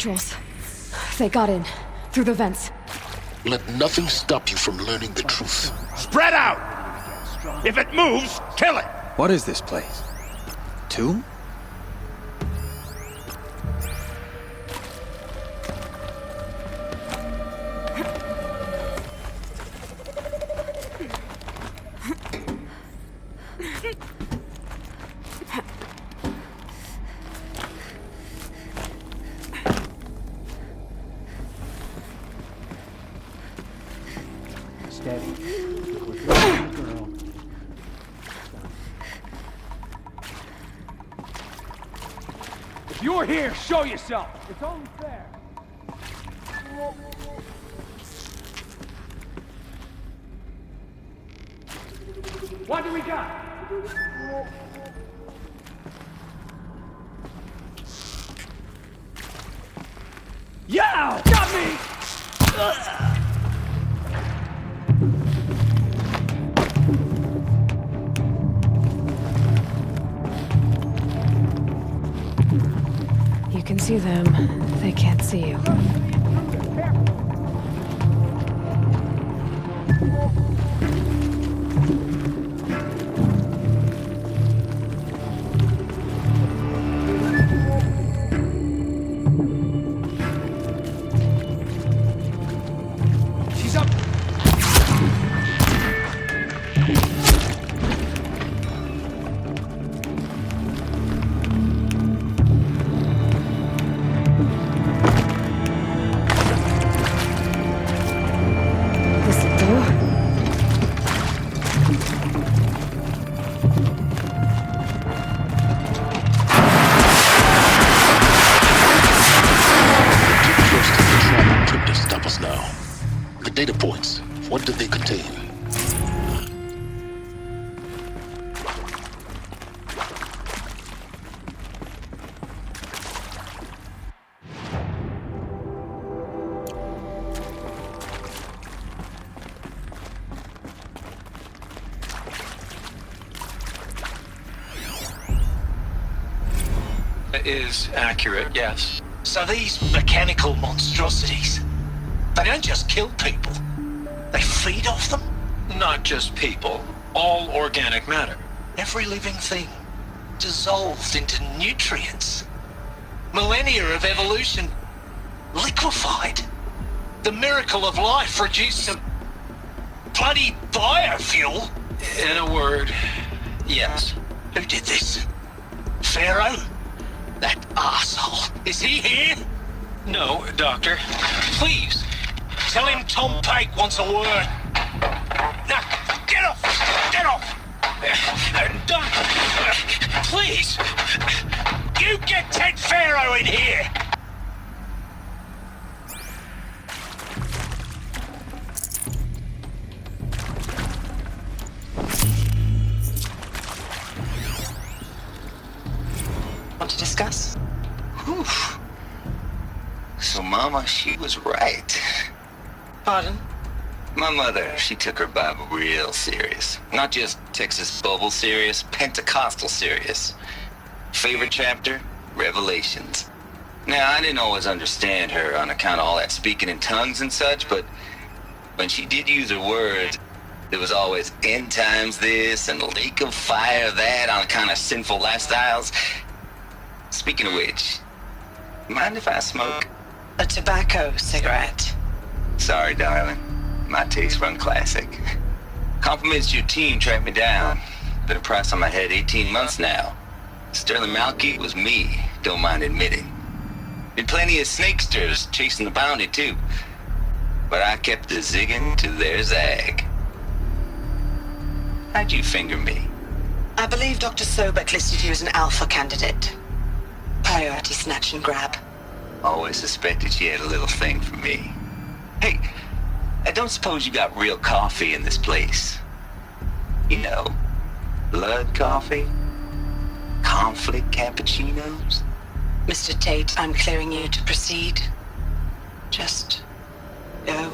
Patrols. They got in. Through the vents. Let nothing stop you from learning the truth. Spread out! If it moves, kill it! What is this place? Tomb? If you're here, show yourself. It's only fair. What do we got? Yow! Got me! Ugh. You can see them. They can't see you. She's up! Data points. What do they contain? That is accurate, yes. So these mechanical monstrosities, they don't just kill people. They feed off them? Not just people. All organic matter. Every living thing. Dissolved into nutrients. Millennia of evolution. Liquefied. The miracle of life reduced to bloody biofuel. In a word, yes. Who did this? Pharaoh? That arsehole. Is he here? No, Doctor. Please. Tell him Tom Pate wants a word. Now, get off! Get off! Please! You get Ted Pharaoh in here! Want to discuss? Whew. So Mama, she was right. Pardon? My mother, she took her Bible real serious. Not just Texas Bible serious, Pentecostal serious. Favorite chapter? Revelations. Now, I didn't always understand her on account of all that speaking in tongues and such, but when she did use her words, there was always end times this and lake of fire that on account of sinful lifestyles. Speaking of which, mind if I smoke? A tobacco cigarette. Sorry, darling. My taste run classic. Compliments to your team tracked me down. Been a price on my head 18 months now. Sterling Malky was me, don't mind admitting. Been plenty of snakesters chasing the bounty too. But I kept the zigging to their zag. How'd you finger me? I believe Dr. Sobek listed you as an alpha candidate. Priority snatch and grab. Always suspected she had a little thing for me. Hey, I don't suppose you got real coffee in this place. You know, blood coffee? Conflict cappuccinos? Mr. Tate, I'm clearing you to proceed. Just go.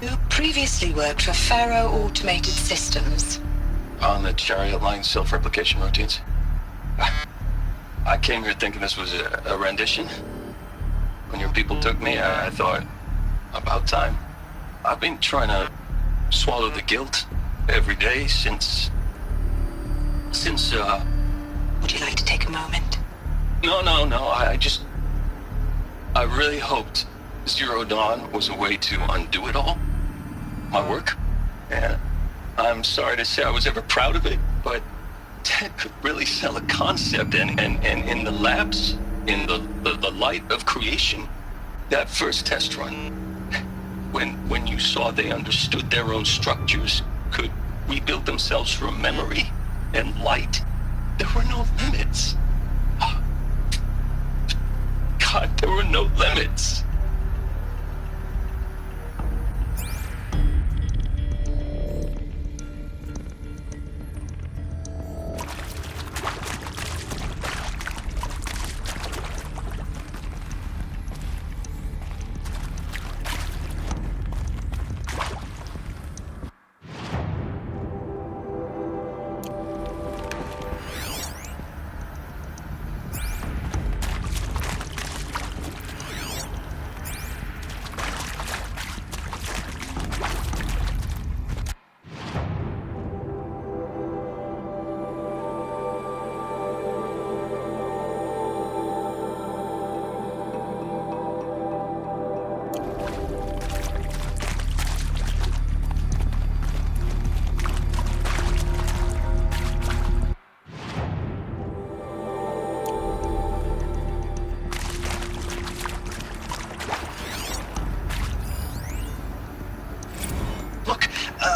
You previously worked for Faro Automated Systems. on the chariot line self-replication routines. I came here thinking this was a rendition. When your people took me, I thought, about time. I've been trying to swallow the guilt every day since, Would you like to take a moment? No, I really hoped Zero Dawn was a way to undo it all. My work. And I'm sorry to say I was ever proud of it, but Ted could really sell a concept, and in the labs, in the light of creation, that first test run, when you saw they understood their own structures, could rebuild themselves from memory and light, there were no limits. God, there were no limits.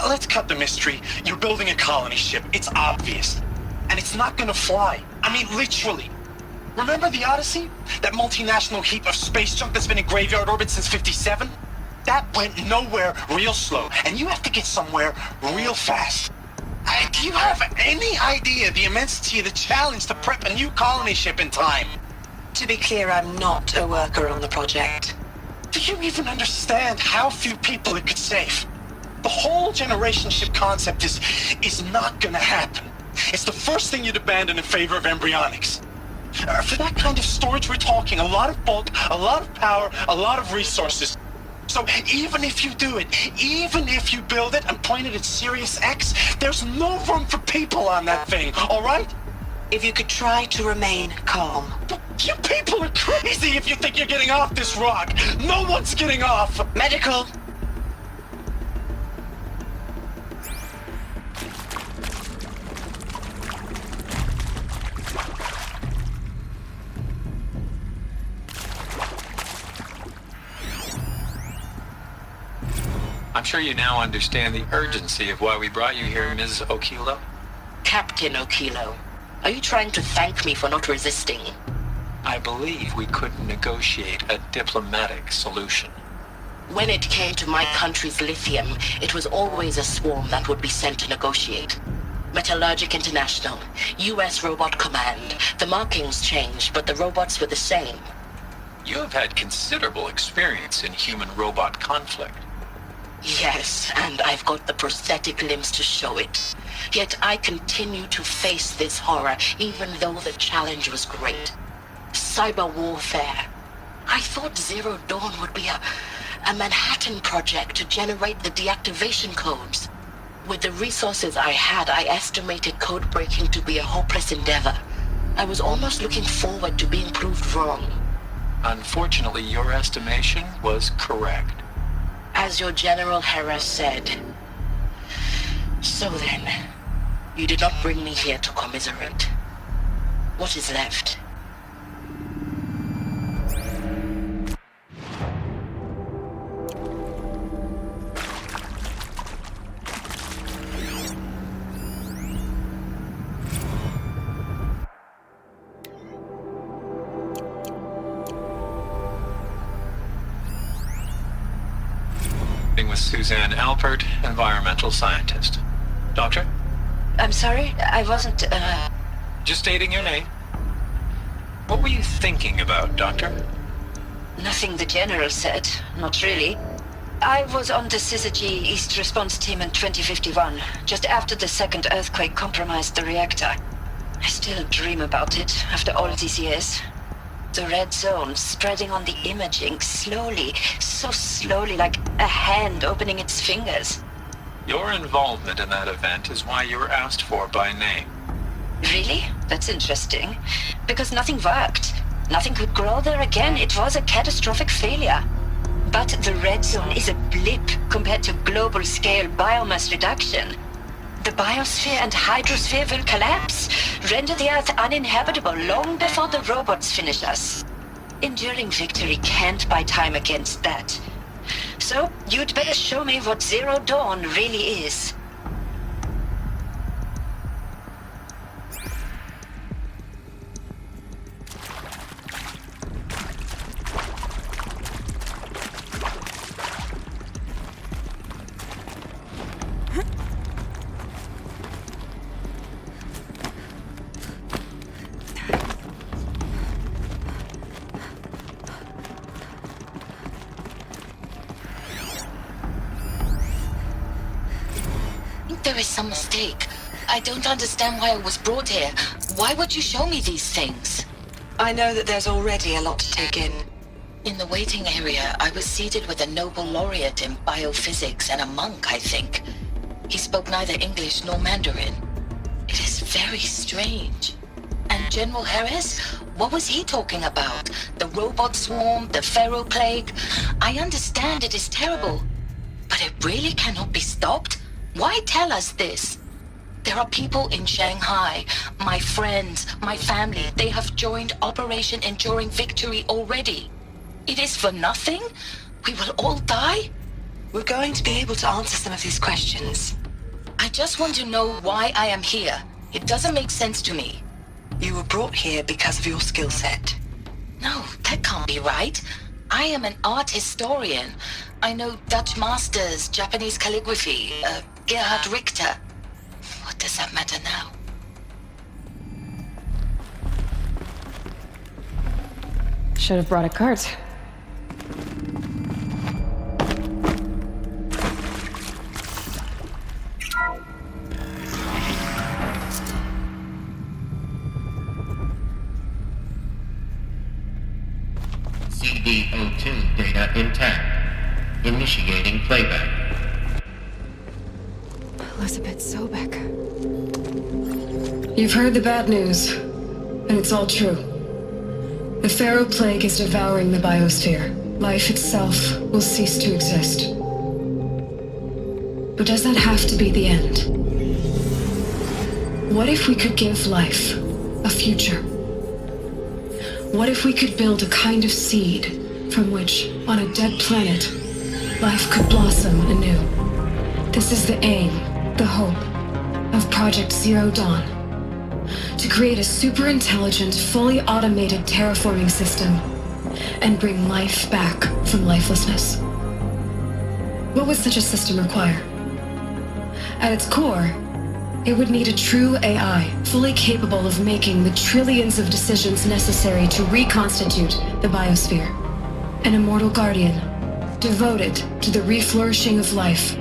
Let's cut the mystery. You're building a colony ship. It's obvious. And it's not gonna fly. I mean, literally. Remember the Odyssey? That multinational heap of space junk that's been in graveyard orbit since 57? That went nowhere real slow. And you have to get somewhere real fast. Do you have any idea the immensity of the challenge to prep a new colony ship in time? To be clear, I'm not a worker on the project. Do you even understand how few people it could save? The whole generation ship concept is not gonna happen. It's the first thing you'd abandon in favor of embryonics. For that kind of storage, we're talking a lot of bulk, a lot of power, a lot of resources. So even if you do it, even if you build it and point it at Sirius X, there's no room for people on that thing, all right? If you could try to remain calm. You people are crazy if you think you're getting off this rock. No one's getting off. Medical. I'm sure you now understand the urgency of why we brought you here, Ms. Okilo. Captain Okilo, are you trying to thank me for not resisting? I believe we could negotiate a diplomatic solution. When it came to my country's lithium, it was always a swarm that would be sent to negotiate. Metallurgic International, U.S. Robot Command. The markings changed, but the robots were the same. You have had considerable experience in human-robot conflict. Yes, and I've got the prosthetic limbs to show it. Yet I continue to face this horror, even though the challenge was great. Cyber warfare. I thought Zero Dawn would be a Manhattan project to generate the deactivation codes. With the resources I had, I estimated code breaking to be a hopeless endeavor. I was almost looking forward to being proved wrong. Unfortunately, your estimation was correct. As your General Hera said. So then, you did not bring me here to commiserate. What is left? With Suzanne Alpert, environmental scientist. Doctor? I'm sorry, I wasn't, Just stating your name. What were you thinking about, Doctor? Nothing the General said, not really. I was on the Syzygy East Response Team in 2051, just after the second earthquake compromised the reactor. I still dream about it after all these years. The red zone spreading on the imaging slowly, so slowly, like a hand opening its fingers. Your involvement in that event is why you were asked for by name. Really? That's interesting. Because nothing worked. Nothing could grow there again. It was a catastrophic failure. But the red zone is a blip compared to global-scale biomass reduction. The biosphere and hydrosphere will collapse, render the Earth uninhabitable long before the robots finish us. Enduring victory can't buy time against that. So, you'd better show me what Zero Dawn really is. There is some mistake. I don't understand why I was brought here. Why would you show me these things? I know that there's already a lot to take in. In the waiting area, I was seated with a Nobel laureate in biophysics and a monk, I think. He spoke neither English nor Mandarin. It is very strange. And General Harris? What was he talking about? The robot swarm? The Pharaoh plague? I understand it is terrible. But it really cannot be stopped? Why tell us this? There are people in Shanghai, my friends, my family. They have joined Operation Enduring Victory already. It is for nothing? We will all die? We're going to be able to answer some of these questions. I just want to know why I am here. It doesn't make sense to me. You were brought here because of your skill set. No, that can't be right. I am an art historian. I know Dutch masters, Japanese calligraphy, Gerhard Richter. What does that matter now? Should have brought a cart. CD02 data intact. Initiating playback. Elizabeth Sobek. You've heard the bad news, and it's all true. The Pharaoh plague is devouring the biosphere. Life itself will cease to exist. But does that have to be the end? What if we could give life a future? What if we could build a kind of seed from which, on a dead planet, life could blossom anew? This is the aim, the hope, of Project Zero Dawn. To create a super-intelligent, fully automated terraforming system and bring life back from lifelessness. What would such a system require? At its core, it would need a true AI, fully capable of making the trillions of decisions necessary to reconstitute the biosphere. An immortal guardian, devoted to the reflourishing of life.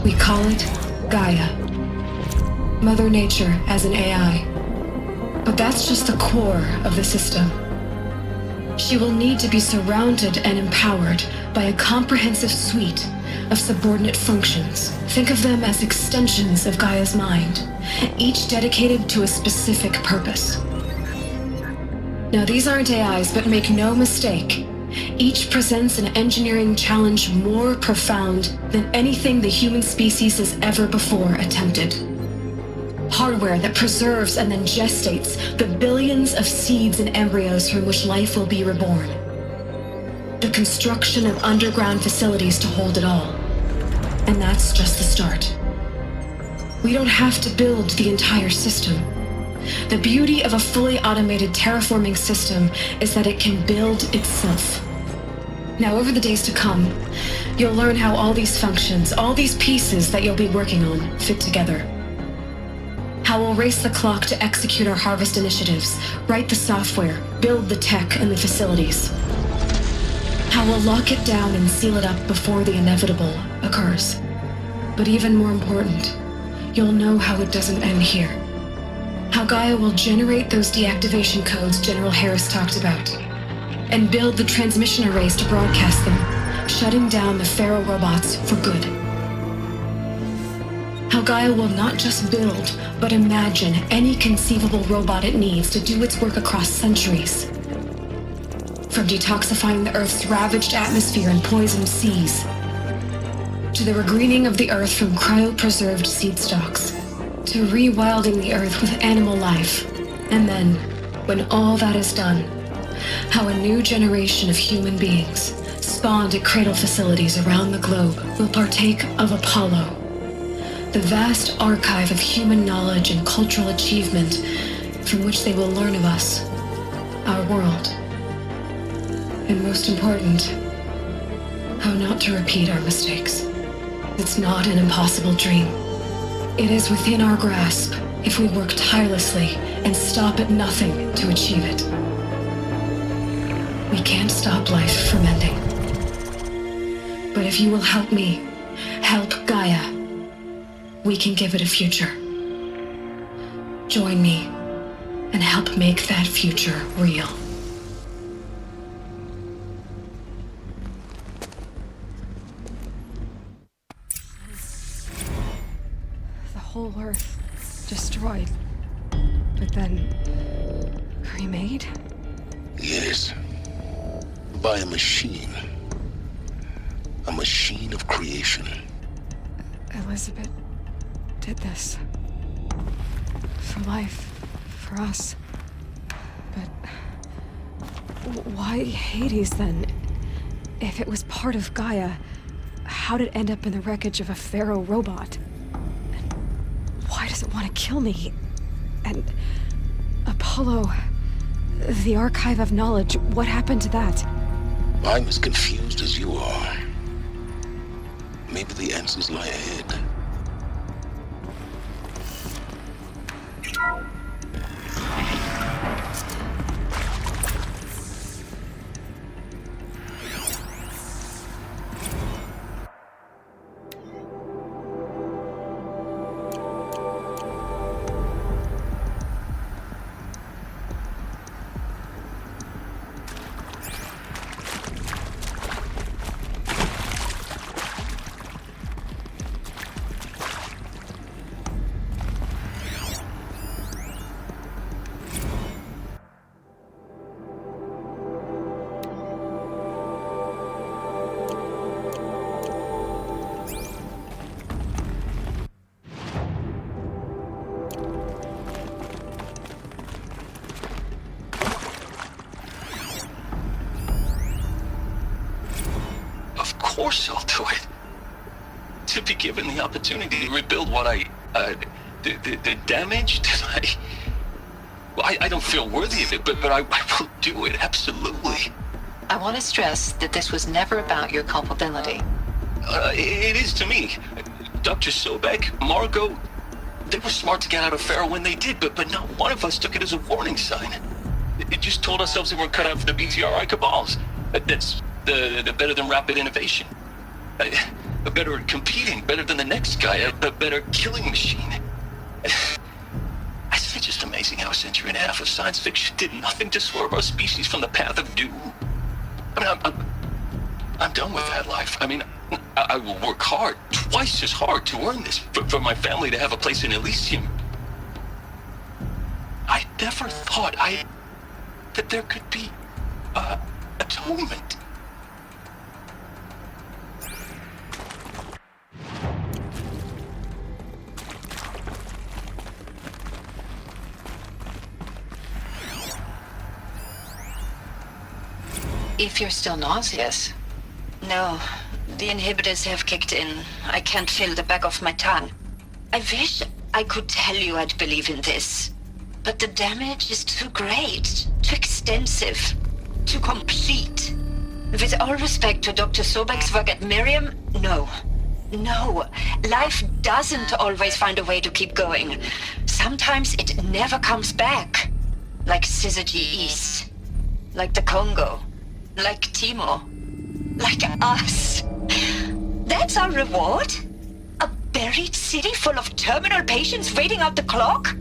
We call it Gaia. Mother Nature as an AI. But that's just the core of the system. She will need to be surrounded and empowered by a comprehensive suite of subordinate functions. Think of them as extensions of Gaia's mind, each dedicated to a specific purpose. Now, these aren't AIs, but make no mistake, each presents an engineering challenge more profound than anything the human species has ever before attempted. Hardware that preserves and then gestates the billions of seeds and embryos from which life will be reborn. The construction of underground facilities to hold it all. And that's just the start. We don't have to build the entire system. The beauty of a fully automated terraforming system is that it can build itself. Now, over the days to come, you'll learn how all these functions, all these pieces that you'll be working on, fit together. How we'll race the clock to execute our harvest initiatives, write the software, build the tech and the facilities. How how we'll lock it down and seal it up before the inevitable occurs. But even more important, you'll know how it doesn't end here. How Gaia will generate those deactivation codes General Harris talked about, and build the transmission arrays to broadcast them, shutting down the Pharaoh robots for good. How Gaia will not just build, but imagine any conceivable robot it needs to do its work across centuries. From detoxifying the Earth's ravaged atmosphere and poisoned seas, to the regreening of the Earth from cryopreserved seed stalks, to rewilding the Earth with animal life. And then, when all that is done, how a new generation of human beings, spawned at cradle facilities around the globe, will partake of Apollo, the vast archive of human knowledge and cultural achievement from which they will learn of us, our world, and most important, how not to repeat our mistakes. It's not an impossible dream. It is within our grasp if we work tirelessly and stop at nothing to achieve it. We can't stop life from ending. But if you will help me, help Gaia, we can give it a future. Join me and help make that future real. The whole Earth destroyed, but then remade? Yes. By a machine. A machine of creation. Elizabeth did this. For life. For us. But why Hades then? If it was part of Gaia, how did it end up in the wreckage of a Pharaoh robot? And why does it want to kill me? And Apollo, the archive of knowledge, what happened to that? I'm as confused as you are. Maybe the answers lie ahead. Of course I'll do it. To be given the opportunity to rebuild what the damage that I don't feel worthy of it, but I will do it, absolutely. I want to stress that this was never about your culpability. It is to me. Dr. Sobek, Margot, they were smart to get out of Pharaoh when they did, but not one of us took it as a warning sign. It just told ourselves that we're cut out for the BTRI cabals. That's the better than rapid innovation. Better at competing, better than the next guy, a better killing machine. It's just amazing how a century and a half of science fiction did nothing to swerve our species from the path of doom. I mean, I'm done with that life. I mean, I will work hard, twice as hard to earn this, for my family to have a place in Elysium. I never thought that there could be atonement. If you're still nauseous. No, the inhibitors have kicked in. I can't feel the back of my tongue. I wish I could tell you I'd believe in this. But the damage is too great, too extensive, too complete. With all respect to Dr. Sobek's work at Miriam, no. No, life doesn't always find a way to keep going. Sometimes it never comes back. Like Syzygy East. Like the Congo. Like Timor. Like us. That's our reward? A buried city full of terminal patients waiting out the clock?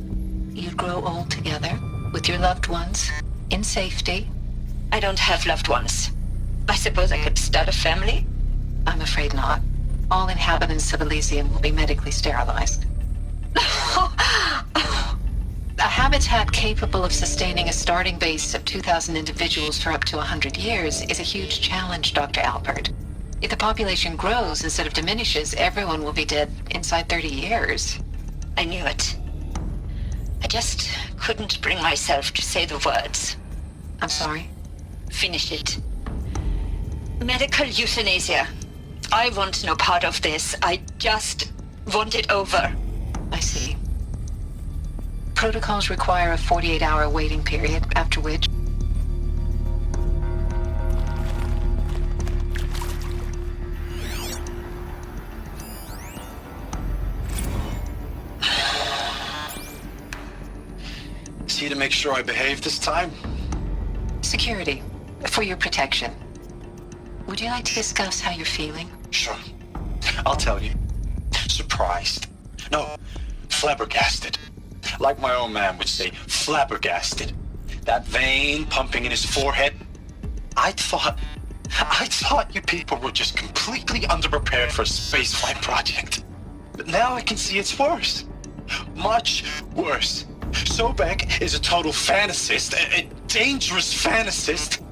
You'd grow old together, with your loved ones, in safety. I don't have loved ones. I suppose I could start a family? I'm afraid not. All inhabitants of Elysium will be medically sterilized. A habitat capable of sustaining a starting base of 2,000 individuals for up to 100 years is a huge challenge, Dr. Alpert. If the population grows instead of diminishes, everyone will be dead inside 30 years. I knew it. I just couldn't bring myself to say the words. I'm sorry? Finish it. Medical euthanasia. I want no part of this. I just want it over. I see. Protocols require a 48-hour waiting period, after which... See to make sure I behave this time? Security. For your protection. Would you like to discuss how you're feeling? Sure. I'll tell you. Surprised. No, flabbergasted. Like my old man would say, flabbergasted. That vein pumping in his forehead. I thought you people were just completely underprepared for a spaceflight project. But now I can see it's worse. Much worse. Sobek is a total fantasist, a dangerous fantasist.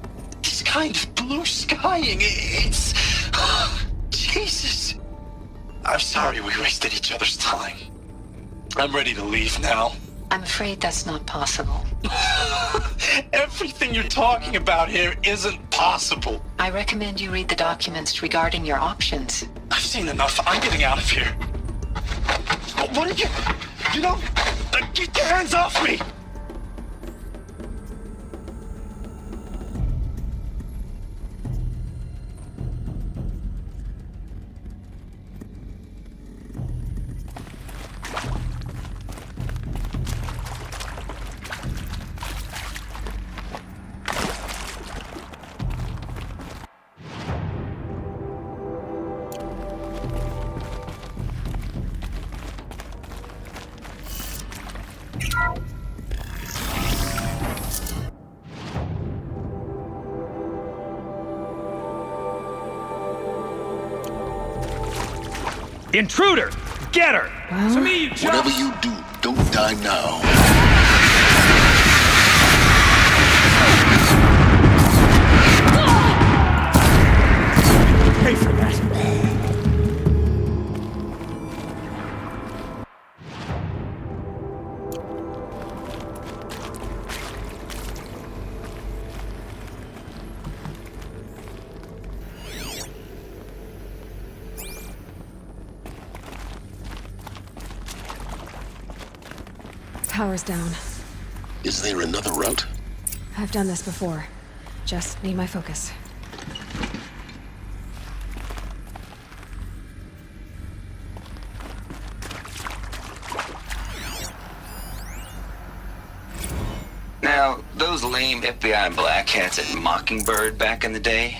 He's kind of blue skying. It's... Jesus. I'm sorry we wasted each other's time. I'm ready to leave now. I'm afraid that's not possible. Everything you're talking about here isn't possible. I recommend you read the documents regarding your options. I've seen enough. I'm getting out of here. What are you... You know... Get your hands off me! Intruder! Get her! To me, you jump! Whatever you do, don't die now. Pay for that. Power's down. Is there another route? I've done this before. Just need my focus. Now, those lame FBI black hats at Mockingbird back in the day,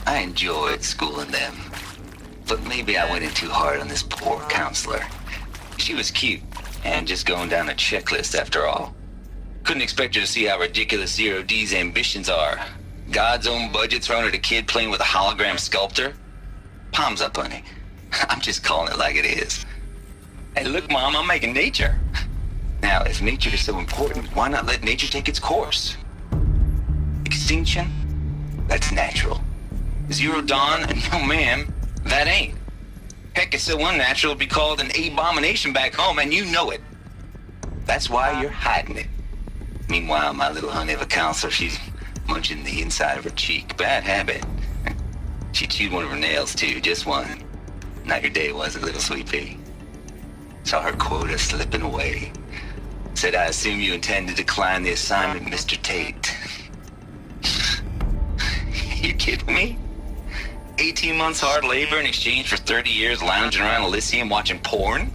I enjoyed schooling them. But maybe I went in too hard on this poor counselor. She was cute, and just going down a checklist after all. Couldn't expect her to see how ridiculous Zero D's ambitions are. God's own budget thrown at a kid playing with a hologram sculptor? Palms up, honey. I'm just calling it like it is. Hey, look, Mom, I'm making nature. Now, if nature is so important, why not let nature take its course? Extinction? That's natural. Zero dawn? No, ma'am, that ain't. Heck, it's so unnatural it'd be called an abomination back home, and you know it. That's why you're hiding it. Meanwhile, my little honey of a counselor, she's munching the inside of her cheek. Bad habit. She chewed one of her nails, too, just one. Not your day, was it, little sweet pea? Saw her quota slipping away. Said, I assume you intend to decline the assignment, Mr. Tate. You kidding me? 18 months hard labor in exchange for 30 years lounging around Elysium watching porn?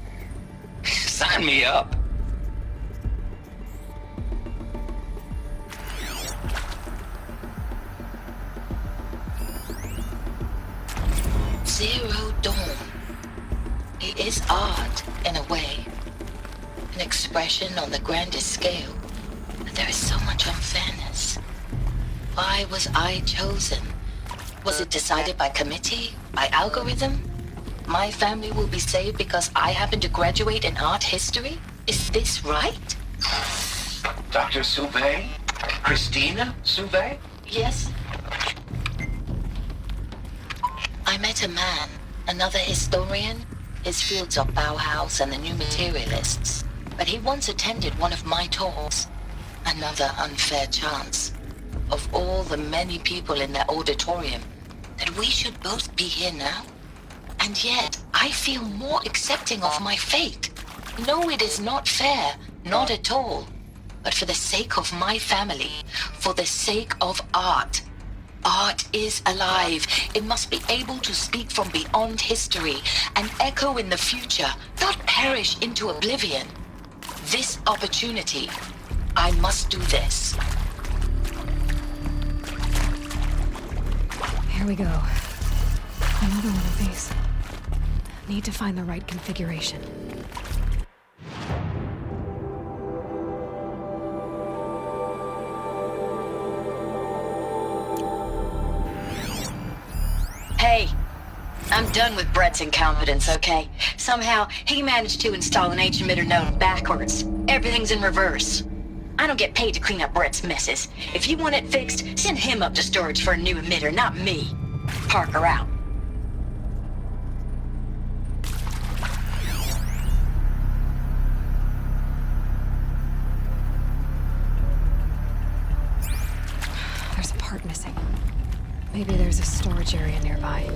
Sign me up. Zero Dawn. It is art, in a way. An expression on the grandest scale. But there is so much unfairness. Why was I chosen? Was it decided by committee? By algorithm? My family will be saved because I happen to graduate in art history? Is this right? Dr. Sauvé? Christina Sauvé? Yes. I met a man, another historian. His fields are Bauhaus and the New Materialists. But he once attended one of my talks. Another unfair chance. Of all the many people in that auditorium, that we should both be here now. And yet, I feel more accepting of my fate. No, it is not fair. Not at all. But for the sake of my family, for the sake of art. Art is alive. It must be able to speak from beyond history and echo in the future, not perish into oblivion. This opportunity, I must do this. Here we go. Another one of these. Need to find the right configuration. Hey, I'm done with Brett's incompetence, okay? Somehow, he managed to install an H-emitter node backwards. Everything's in reverse. I don't get paid to clean up Brett's messes. If you want it fixed, send him up to storage for a new emitter, not me. Parker out. There's a part missing. Maybe there's a storage area nearby.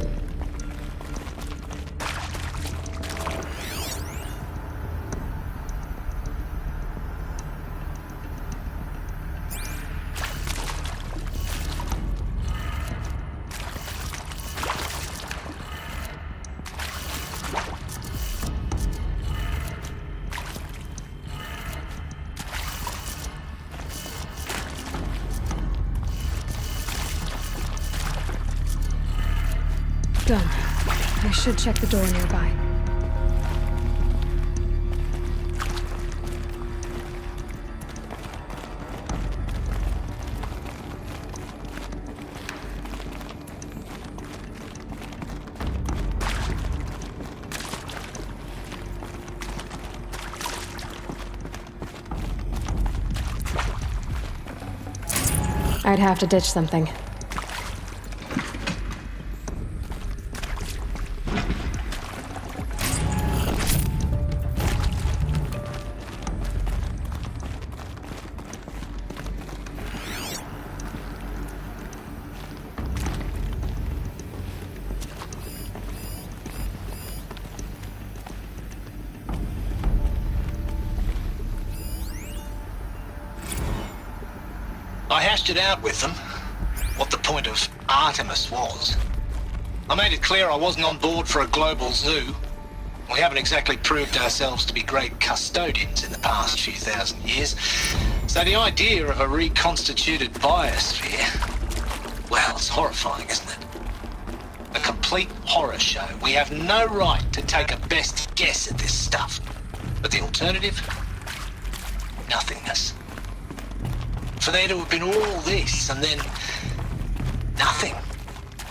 Done. I should check the door nearby. I'd have to ditch something. I hashed it out with them, what the point of Artemis was. I made it clear I wasn't on board for a global zoo. We haven't exactly proved ourselves to be great custodians in the past few thousand years. So the idea of a reconstituted biosphere, well, it's horrifying, isn't it? A complete horror show. We have no right to take a best guess at this stuff. But the alternative? Nothingness. For there to have been all this, and then nothing.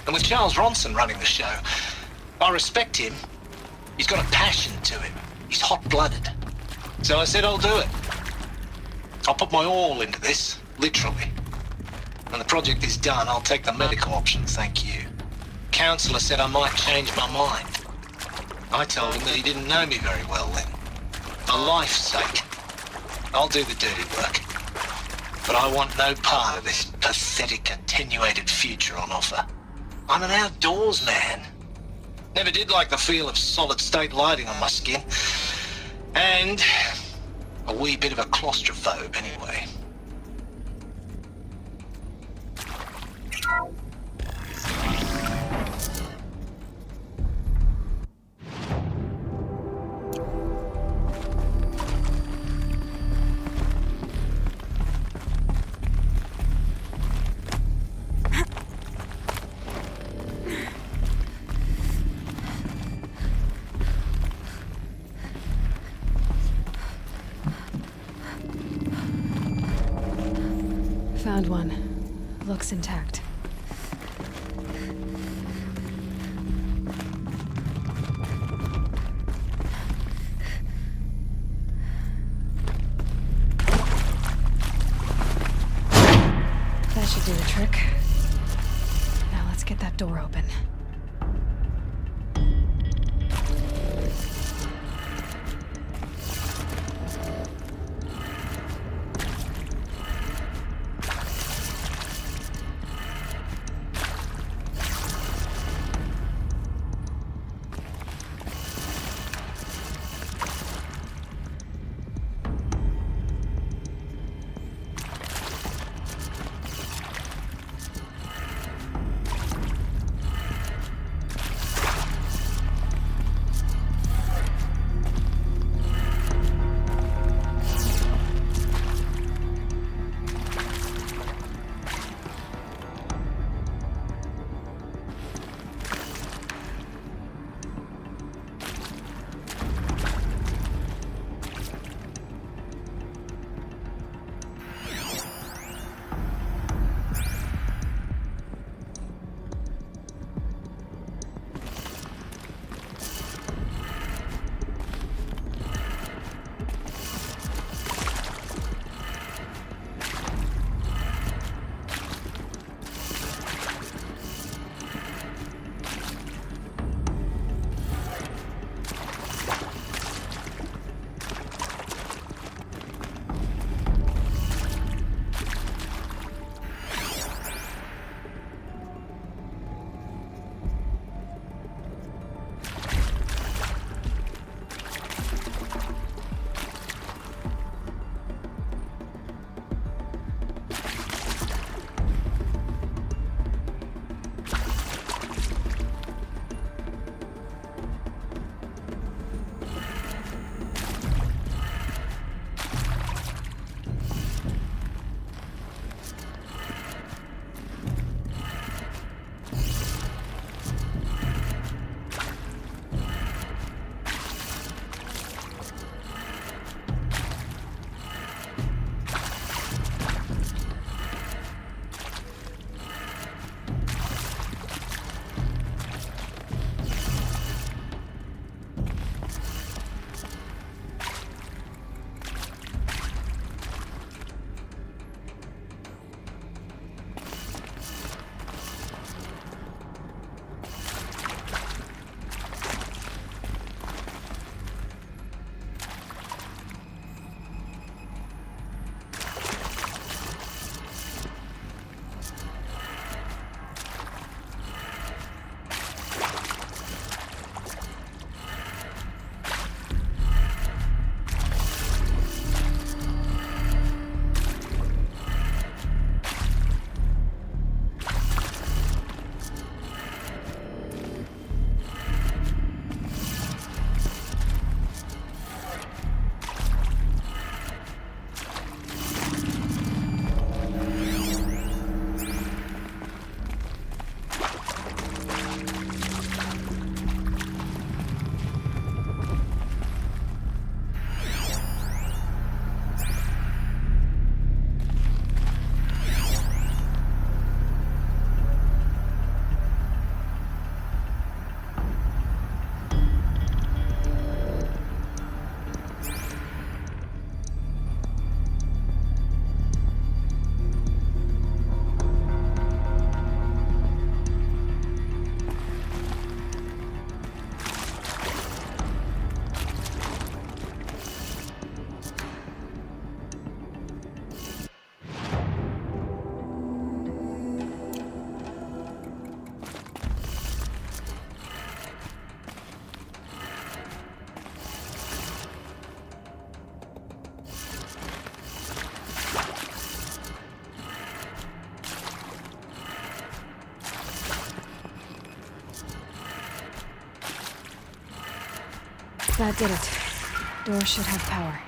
And with Charles Ronson running the show, I respect him. He's got a passion to him. He's hot-blooded. So I said I'll do it. I'll put my all into this, literally. When the project is done, I'll take the medical option, thank you. Counselor said I might change my mind. I told him that he didn't know me very well then. For life's sake, I'll do the dirty work. But I want no part of this pathetic attenuated future on offer. I'm an outdoors man. Never did like the feel of solid-state lighting on my skin. And a wee bit of a claustrophobe anyway. Found one. Looks intact. That should do the trick. Now let's get that door open. That did it. Door should have power.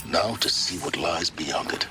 Now to see what lies beyond it.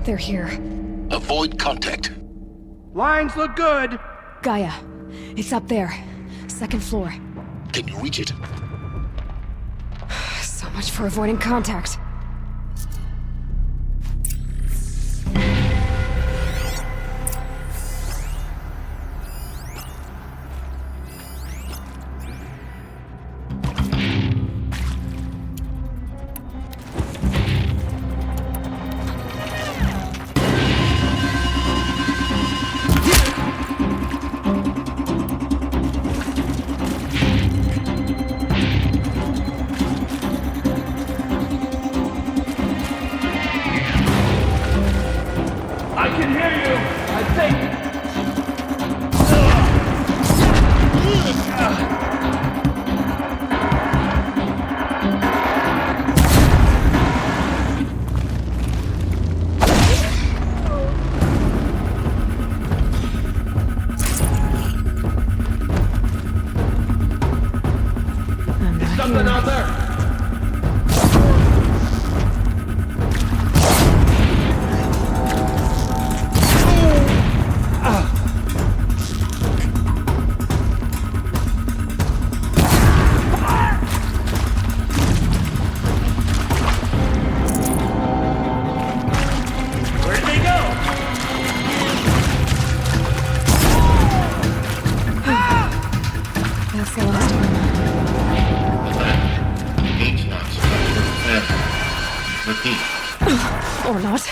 They're here. Avoid contact. Lines look good. Gaia. It's up there. Second floor. Can you reach it? So much for avoiding contact. I can hear you. I think. There's something out there. Where did they go? That's the last one. H not Repeat. Or not.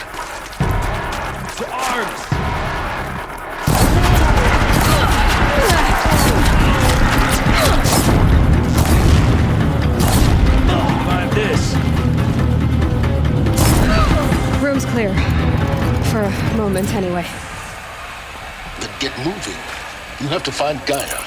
To arms. Mind this. Room's clear. For a moment, anyway. Then get moving. You have to find Gaia.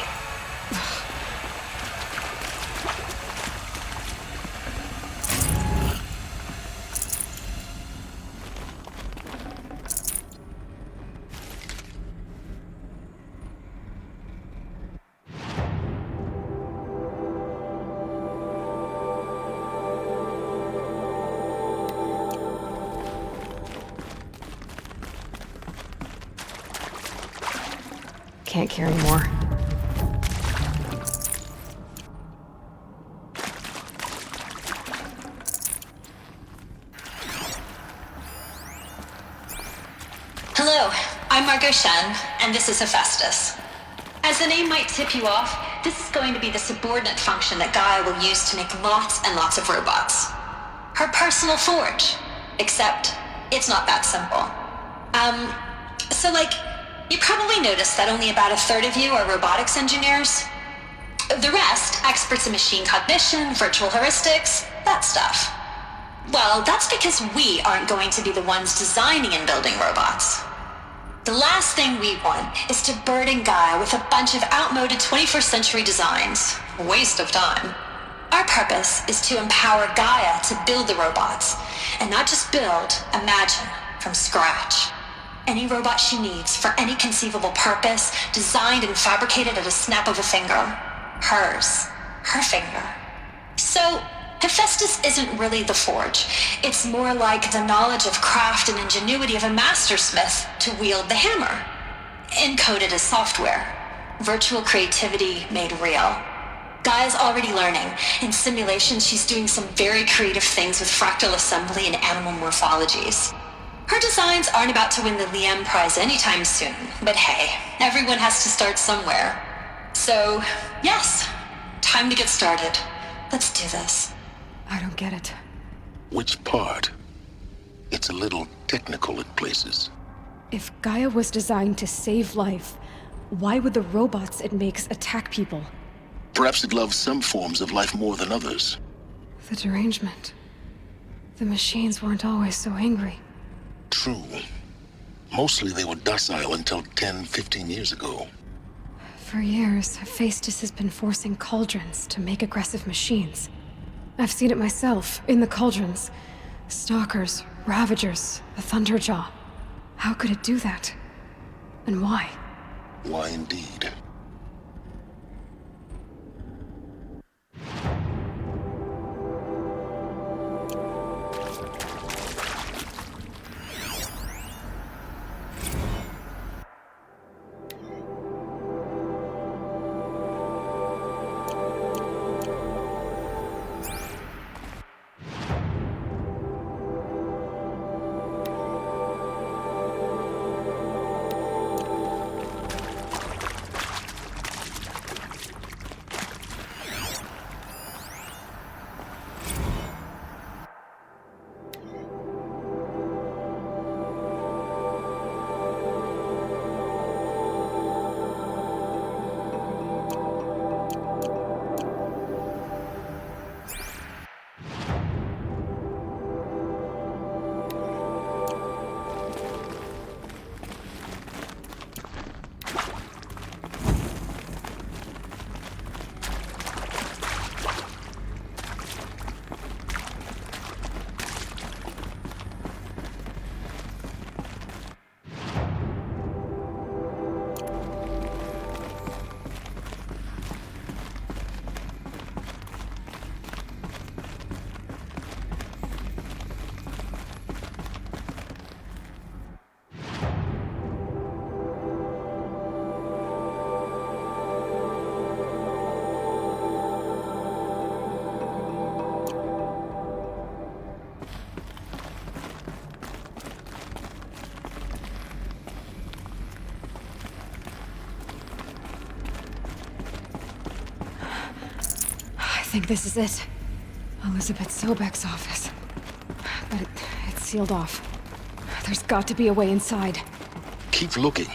Can't carry more. Hello, I'm Margot Shen, and this is Hephaestus. As the name might tip you off, this is going to be the subordinate function that Gaia will use to make lots and lots of robots. Her personal forge. Except, it's not that simple. You probably noticed that only about a third of you are robotics engineers. The rest, experts in machine cognition, virtual heuristics, that stuff. Well, that's because we aren't going to be the ones designing and building robots. The last thing we want is to burden Gaia with a bunch of outmoded 21st century designs. Waste of time. Our purpose is to empower Gaia to build the robots, and not just build, imagine, from scratch. Any robot she needs for any conceivable purpose, designed and fabricated at a snap of a finger. Hers. Her finger. So, Hephaestus isn't really the forge. It's more like the knowledge of craft and ingenuity of a mastersmith to wield the hammer. Encoded as software. Virtual creativity made real. Gaia's already learning. In simulations, she's doing some very creative things with fractal assembly and animal morphologies. Her designs aren't about to win the Liam Prize anytime soon, but hey, everyone has to start somewhere. So, yes, time to get started. Let's do this. I don't get it. Which part? It's a little technical in places. If Gaia was designed to save life, why would the robots it makes attack people? Perhaps it loves some forms of life more than others. The derangement. The machines weren't always so angry. True. Mostly they were docile until 10, 15 years ago. For years, Hephaestus has been forcing cauldrons to make aggressive machines. I've seen it myself, in the cauldrons. Stalkers, Ravagers, the Thunderjaw. How could it do that? And why? Why indeed? I think this is it. Elizabeth Sobek's office. But it's sealed off. There's got to be a way inside. Keep looking.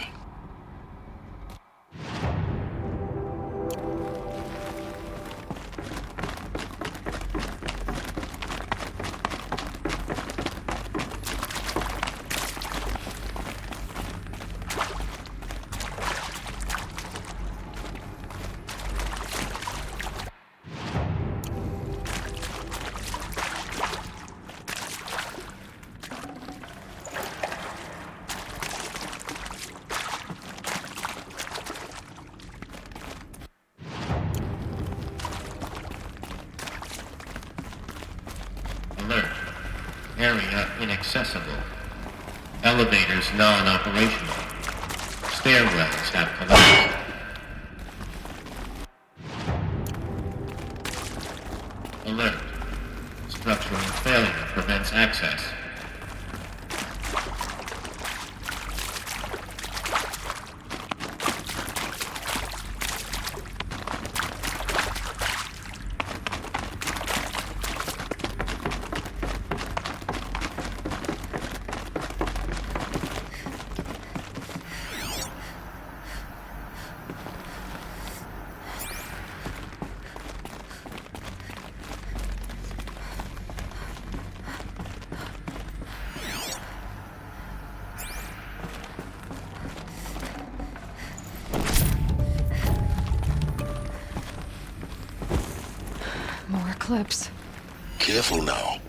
Alert. Area inaccessible. Elevators non-operational. Stairwells have collapsed. Alert. Structural failure prevents access. More clips. Careful now.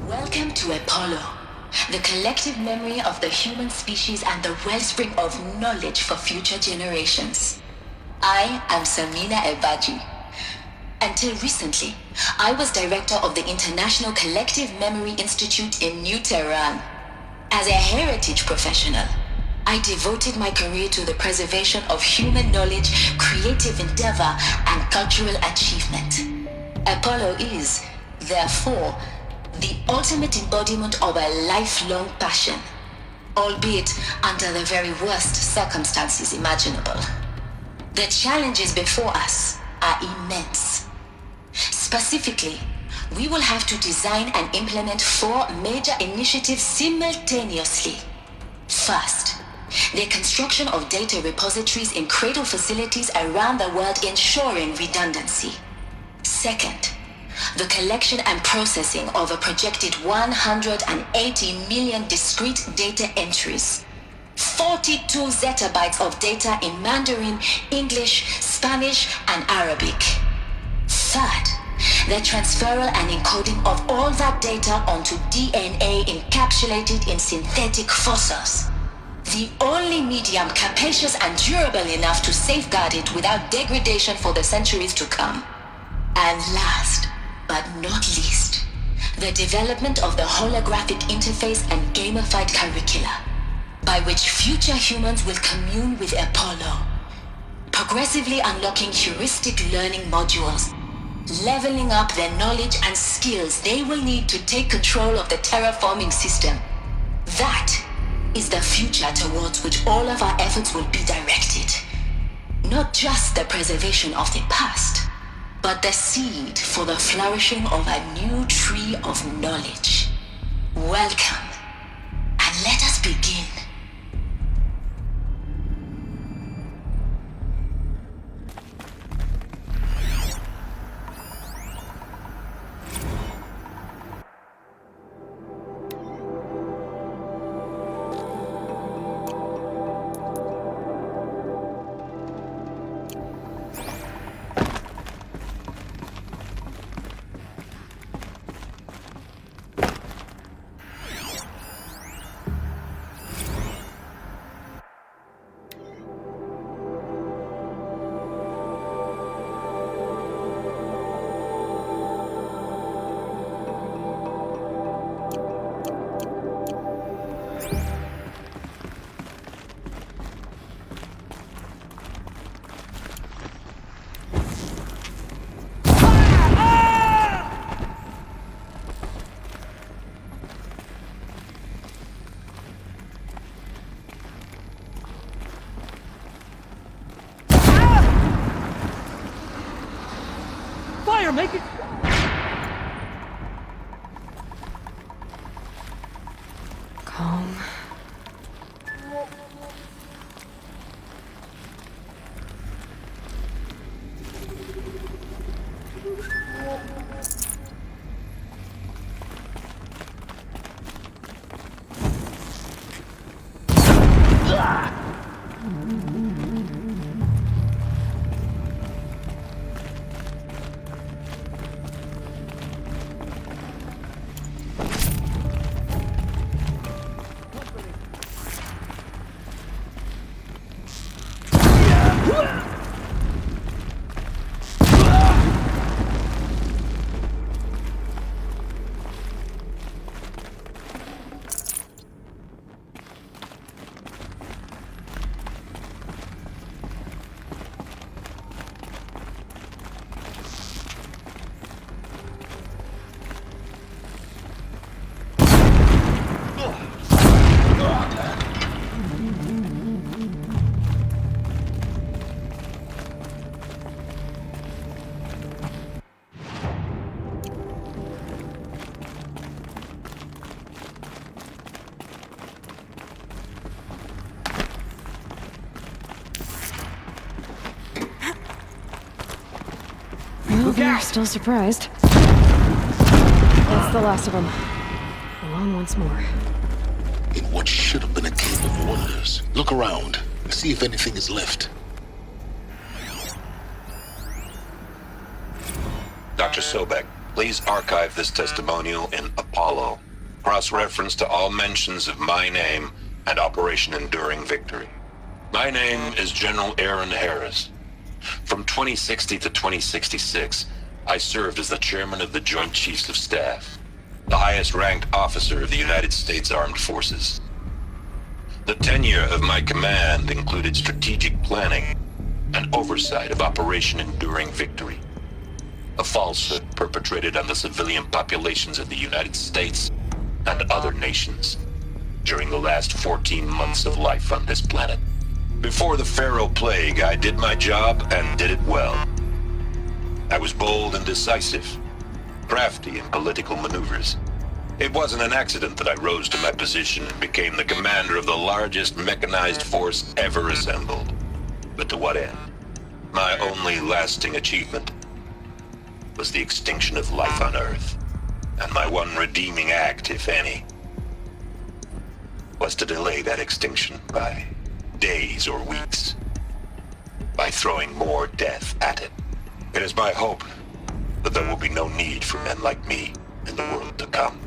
Welcome to Apollo, the collective memory of the human species and the wellspring of knowledge for future generations. I am Samina Ebaji. Until recently, I was director of the International Collective Memory Institute in New Tehran. As a heritage professional, I devoted my career to the preservation of human knowledge, creative endeavor, and cultural achievement. Apollo is, therefore, the ultimate embodiment of a lifelong passion, albeit under the very worst circumstances imaginable. The challenges before us are immense. Specifically, we will have to design and implement 4 major initiatives simultaneously. First, the construction of data repositories in cradle facilities around the world, ensuring redundancy. Second, the collection and processing of a projected 180 million discrete data entries, 42 zettabytes of data in Mandarin, English, Spanish, and Arabic. Third, the transferal and encoding of all that data onto DNA encapsulated in synthetic fossils. The only medium capacious and durable enough to safeguard it without degradation for the centuries to come. And last, but not least, the development of the holographic interface and gamified curricula, by which future humans will commune with Apollo, progressively unlocking heuristic learning modules, leveling up their knowledge and skills they will need to take control of the terraforming system. That is the future towards which all of our efforts will be directed. Not just the preservation of the past, but the seed for the flourishing of a new tree of knowledge. Welcome, and let us begin. Make it. Calm. Well, they're still surprised. That's the last of them. Alone once more. In what should have been a cave of wonders. Look around. See if anything is left. Dr. Sobek, please archive this testimonial in Apollo. Cross-reference to all mentions of my name and Operation Enduring Victory. My name is General Aaron Harris. From 2060 to 2066, I served as the chairman of the Joint Chiefs of Staff, the highest-ranked officer of the United States Armed Forces. The tenure of my command included strategic planning and oversight of Operation Enduring Victory, a falsehood perpetrated on the civilian populations of the United States and other nations during the last 14 months of life on this planet. Before the Pharaoh Plague, I did my job and did it well. I was bold and decisive, crafty in political maneuvers. It wasn't an accident that I rose to my position and became the commander of the largest mechanized force ever assembled. But to what end? My only lasting achievement was the extinction of life on Earth, and my one redeeming act, if any, was to delay that extinction by days or weeks, by throwing more death at it. It is my hope that there will be no need for men like me in the world to come.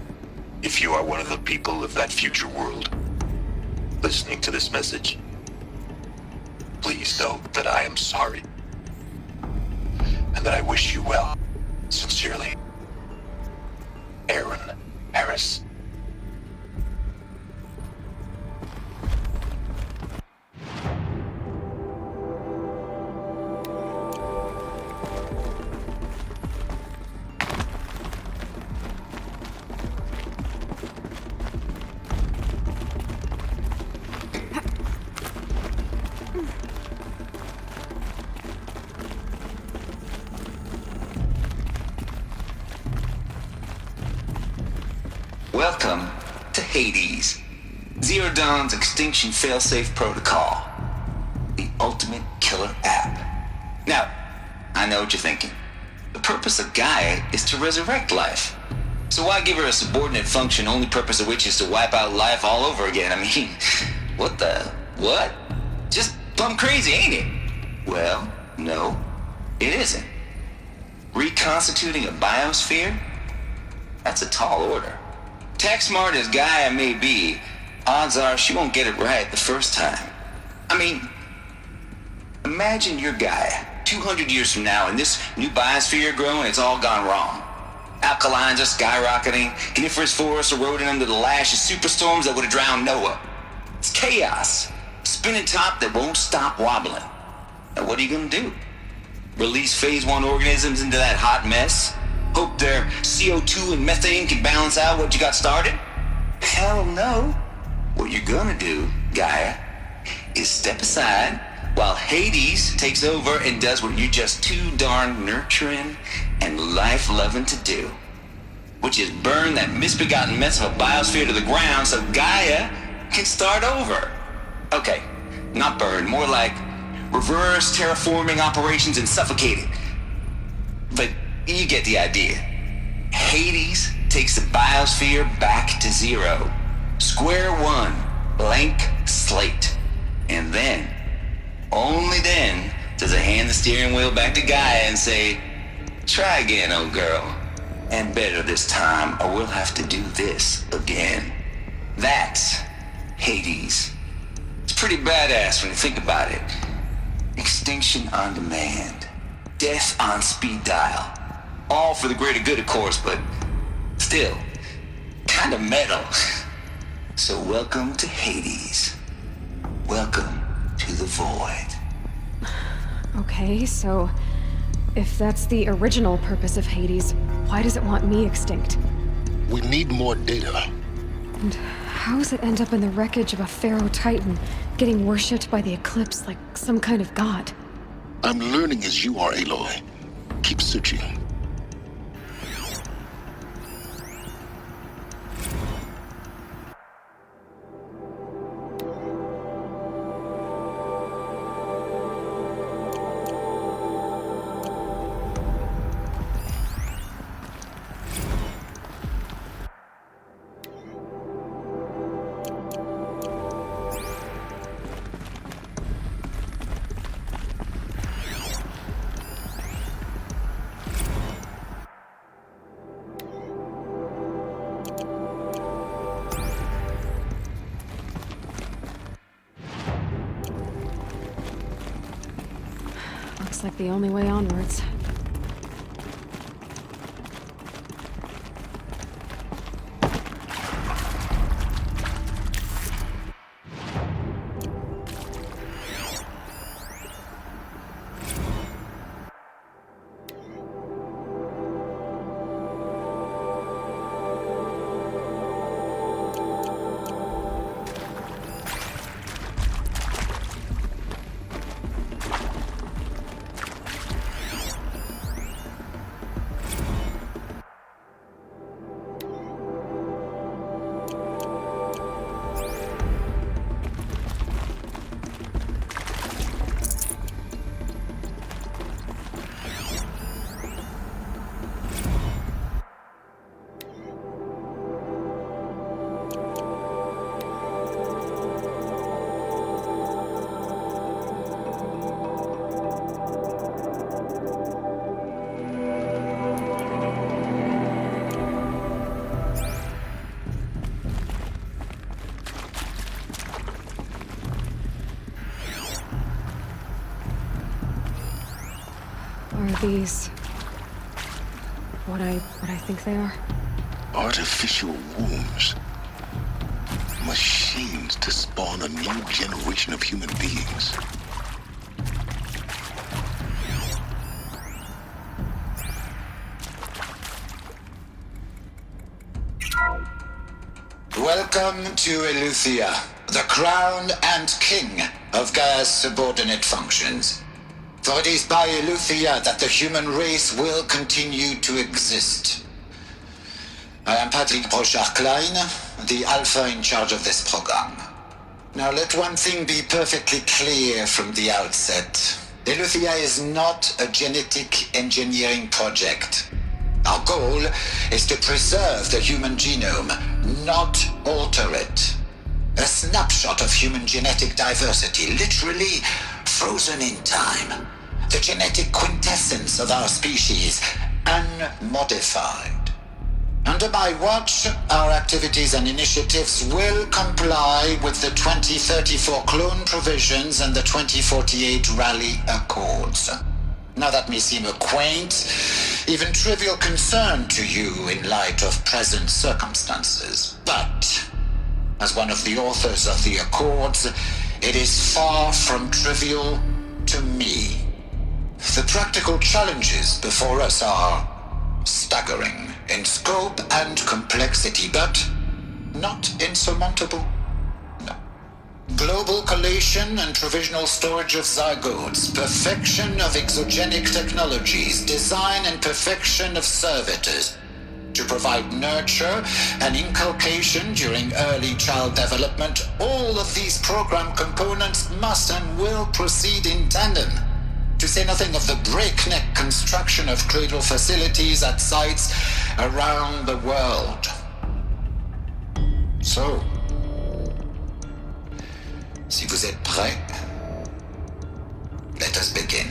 If you are one of the people of that future world, listening to this message, please know that I am sorry and that I wish you well. Sincerely, Aaron Harris. Welcome to Hades, Zero Dawn's extinction failsafe protocol, the ultimate killer app. Now, I know what you're thinking. The purpose of Gaia is to resurrect life. So why give her a subordinate function, only purpose of which is to wipe out life all over again? I mean, what? Just plumb crazy, ain't it? Well, no, it isn't. Reconstituting a biosphere? That's a tall order. Tax smart as Gaia may be, odds are she won't get it right the first time. I mean, imagine you're Gaia, 200 years from now, and this new biosphere you're growing, it's all gone wrong. Alkalines are skyrocketing, coniferous forests eroding under the lash of superstorms that would have drowned Noah. It's chaos, spinning top that won't stop wobbling. Now what are you gonna do? Release phase 1 organisms into that hot mess? Hope their CO2 and methane can balance out what you got started? Hell no. What you're gonna do, Gaia, is step aside while Hades takes over and does what you're just too darn nurturing and life-loving to do, which is burn that misbegotten mess of a biosphere to the ground so Gaia can start over. Okay, not burn, more like reverse terraforming operations and suffocate it. But you get the idea. Hades takes the biosphere back to zero. Square one, blank slate. And then, only then, does it hand the steering wheel back to Gaia and say, try again, old girl. And better this time, or we'll have to do this again. That's Hades. It's pretty badass when you think about it. Extinction on demand. Death on speed dial. All for the greater good, of course, but still, kind of metal. So welcome to Hades. Welcome to the void. Okay, so if that's the original purpose of Hades, why does it want me extinct? We need more data. And how does it end up in the wreckage of a Pharaoh Titan, getting worshipped by the Eclipse like some kind of god? I'm learning as you are, Aloy. Keep searching. Looks like the only way onwards. Are these what I think they are? Artificial wombs. Machines to spawn a new generation of human beings. Welcome to Eleuthia, the crown and king of Gaia's subordinate functions. For it is by Eleuthia that the human race will continue to exist. I am Patrick Brochard-Klein, the Alpha in charge of this program. Now let one thing be perfectly clear from the outset. Eleuthia is not a genetic engineering project. Our goal is to preserve the human genome, not alter it. A snapshot of human genetic diversity, literally frozen in time. The genetic quintessence of our species, unmodified. Under my watch, our activities and initiatives will comply with the 2034 clone provisions and the 2048 Rally Accords. Now that may seem a quaint, even trivial concern to you in light of present circumstances, but as one of the authors of the Accords, it is far from trivial to me. The practical challenges before us are staggering in scope and complexity, but not insurmountable. No. Global collation and provisional storage of zygotes, perfection of exogenic technologies, design and perfection of servitors, to provide nurture and inculcation during early child development. All of these program components must and will proceed in tandem, to say nothing of the breakneck construction of cradle facilities at sites around the world. So, si vous êtes prêts, let us begin.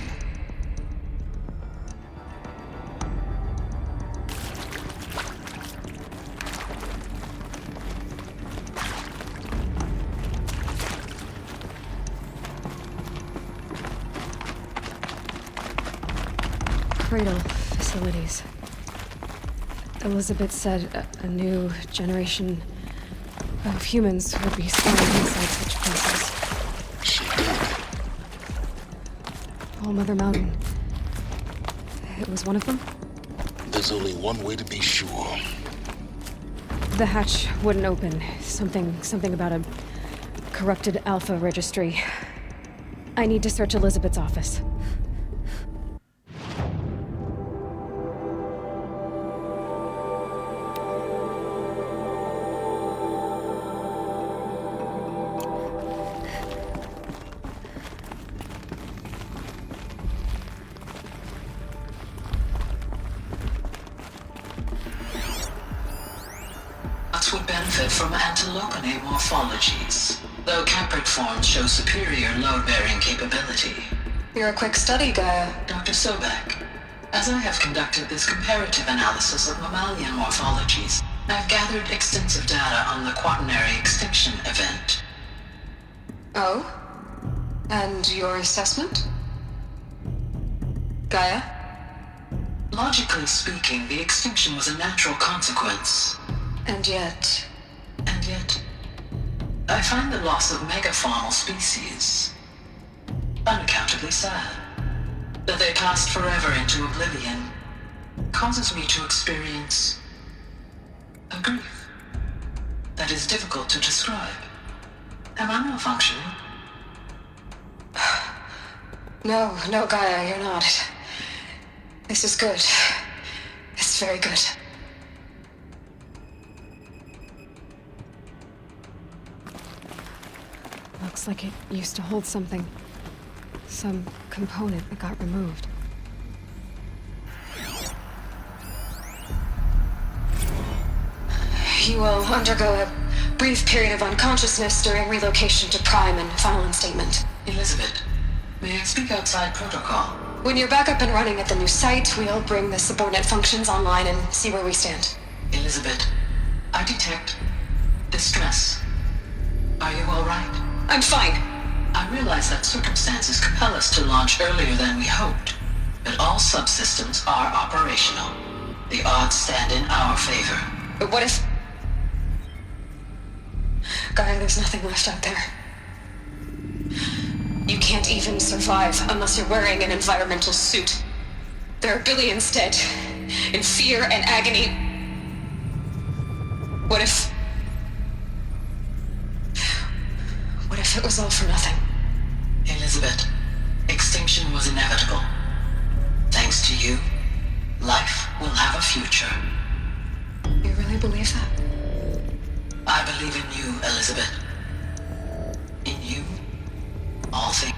Cradle facilities. Elizabeth said a new generation of humans would be spawned inside such places. She did. All Mother Mountain. It was one of them? There's only one way to be sure. The hatch wouldn't open. Something about a corrupted Alpha registry. I need to search Elizabeth's office. Would benefit from antilopinae morphologies, though caprid forms show superior load-bearing capability. You're a quick study, Gaia. Dr. Sobek, as I have conducted this comparative analysis of mammalian morphologies, I've gathered extensive data on the quaternary extinction event. Oh? And your assessment? Gaia? Logically speaking, the extinction was a natural consequence. And yet, I find the loss of megafaunal species unaccountably sad. That they passed forever into oblivion causes me to experience a grief that is difficult to describe. Am I malfunctioning? No, Gaia, you're not. This is good. It's very good. Looks like it used to hold something. Some component that got removed. You will undergo a brief period of unconsciousness during relocation to Prime and final instatement. Elizabeth, may I speak outside protocol? When you're back up and running at the new site, we'll bring the subordinate functions online and see where we stand. Elizabeth, I detect distress. Are you all right? I'm fine. I realize that circumstances compel us to launch earlier than we hoped, but all All subsystems are operational. The odds stand in our favor. But what if... Gaia, there's nothing left out there. You can't even survive unless you're wearing an environmental suit. There are billions dead, in fear and agony. What if it was all for nothing? Elizabeth, extinction was inevitable. Thanks to you, life will have a future. You really believe that? I believe in you, Elizabeth. In you, all things.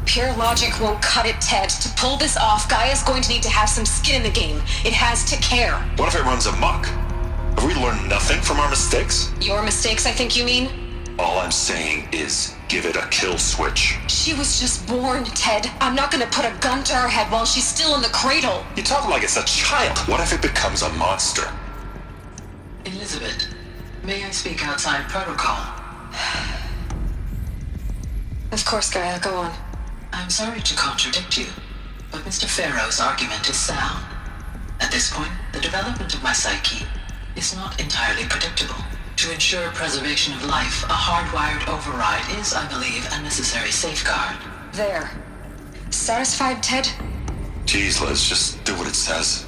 Pure logic won't cut it, Ted. To pull this off, Gaia's going to need to have some skin in the game. It has to care. What if it runs amok? Have we learned nothing from our mistakes? Your mistakes, I think you mean? All I'm saying is give it a kill switch. She was just born, Ted. I'm not gonna put a gun to her head while she's still in the cradle. You talk like it's a child. What if it becomes a monster? Elizabeth, may I speak outside protocol? Of course, Gaia, go on. I'm sorry to contradict you, but Mr. Farrow's argument is sound. At this point, the development of my psyche is not entirely predictable. To ensure preservation of life, a hardwired override is, I believe, a necessary safeguard. There. Satisfied, Ted? Jeez, Liz, just do what it says.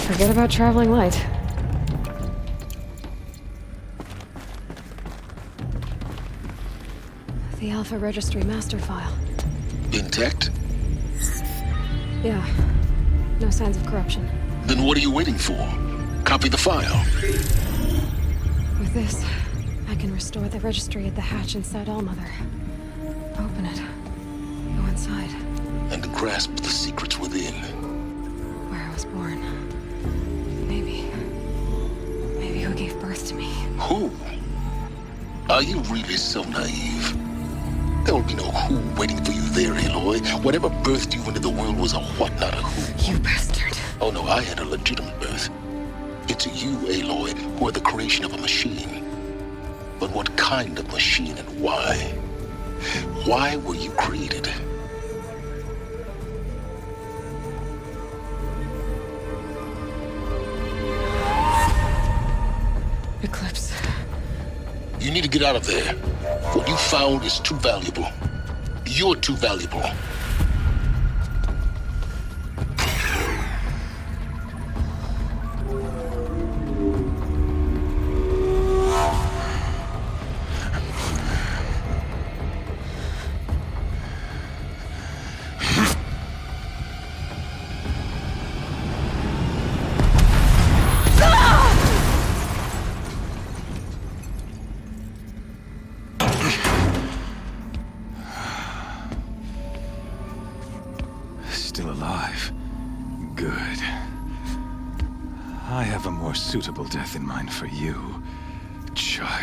Forget about traveling light. The Alpha Registry master file. Intact? Yeah. No signs of corruption. Then what are you waiting for? Copy the file. With this, I can restore the registry at the hatch inside Allmother. Open it. Go inside. And grasp the secrets within. Where I was born. Maybe who gave birth to me. Who? Are you really so naive? There will be no who waiting for you there, Aloy. Whatever birthed you into the world was a what, not a who. You bastard. Oh no, I had a legitimate birth. It's you, Aloy, who are the creation of a machine. But what kind of machine and why? Why were you created? Eclipse. You need to get out of there. What you found is too valuable. You're too valuable. Still alive. Good. I have a more suitable death in mind for you, child.